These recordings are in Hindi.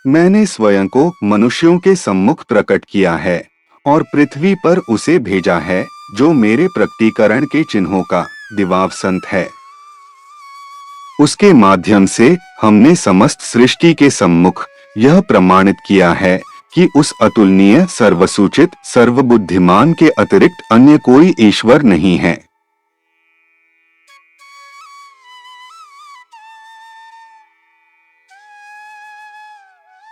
मैंने स्वयं को मनुष्यों के सम्मुख प्रकट किया है और पृथ्वी पर उसे भेजा है जो मेरे प्रकटीकरण के चिन्हों का दिवावसंत है। उसके माध्यम से हमने समस्त सृष्टि के सम्मुख यह प्रमाणित किया है कि उस अतुलनीय, सर्वसूचित, सर्वबुद्धिमान के अतिरिक्त अन्य कोई ईश्वर नहीं है।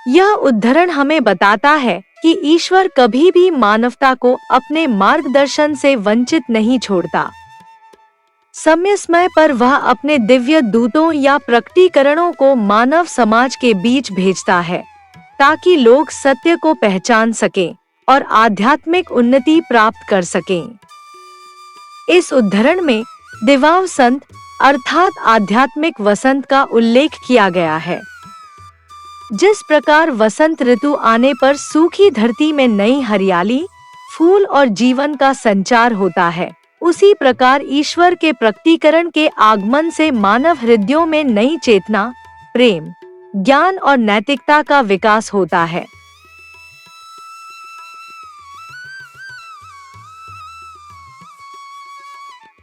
यह उद्धरण हमें बताता है कि ईश्वर कभी भी मानवता को अपने मार्गदर्शन से वंचित नहीं छोड़ता। समय समय पर वह अपने दिव्य दूतों या प्रकटीकरणों को मानव समाज के बीच भेजता है, ताकि लोग सत्य को पहचान सकें और आध्यात्मिक उन्नति प्राप्त कर सकें। इस उद्धरण में दिवावसंत अर्थात आध्यात्मिक वसंत का उल्लेख किया गया है। जिस प्रकार वसंत ऋतु आने पर सूखी धरती में नई हरियाली, फूल और जीवन का संचार होता है, उसी प्रकार ईश्वर के प्रकटीकरण के आगमन से मानव हृदयों में नई चेतना, प्रेम, ज्ञान और नैतिकता का विकास होता है।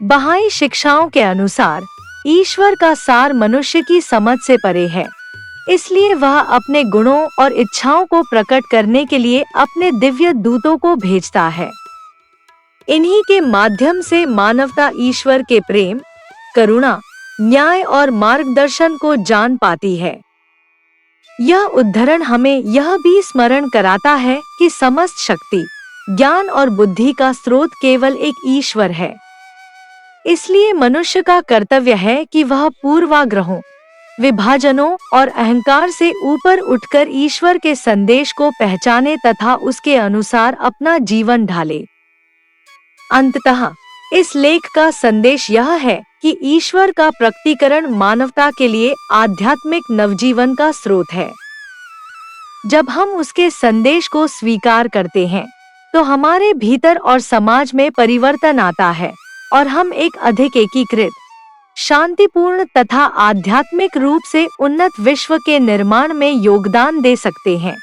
बहाई शिक्षाओं के अनुसार ईश्वर का सार मनुष्य की समझ से परे है, इसलिए वह अपने गुणों और इच्छाओं को प्रकट करने के लिए अपने दिव्य दूतों को भेजता है। इन्हीं के माध्यम से मानवता ईश्वर के प्रेम, करुणा, न्याय और मार्गदर्शन को जान पाती है। यह उद्धरण हमें यह भी स्मरण कराता है कि समस्त शक्ति, ज्ञान और बुद्धि का स्रोत केवल एक ईश्वर है। इसलिए मनुष्य का कर्तव्य है कि वह पूर्वाग्रहों, विभाजनों और अहंकार से ऊपर उठकर ईश्वर के संदेश को पहचाने तथा उसके अनुसार अपना जीवन ढाले। अंततः इस लेख का संदेश यह है कि ईश्वर का प्रकटीकरण मानवता के लिए आध्यात्मिक नवजीवन का स्रोत है। जब हम उसके संदेश को स्वीकार करते हैं, तो हमारे भीतर और समाज में परिवर्तन आता है और हम एक अधिक एकीकृत, शांतिपूर्ण तथा आध्यात्मिक रूप से उन्नत विश्व के निर्माण में योगदान दे सकते हैं।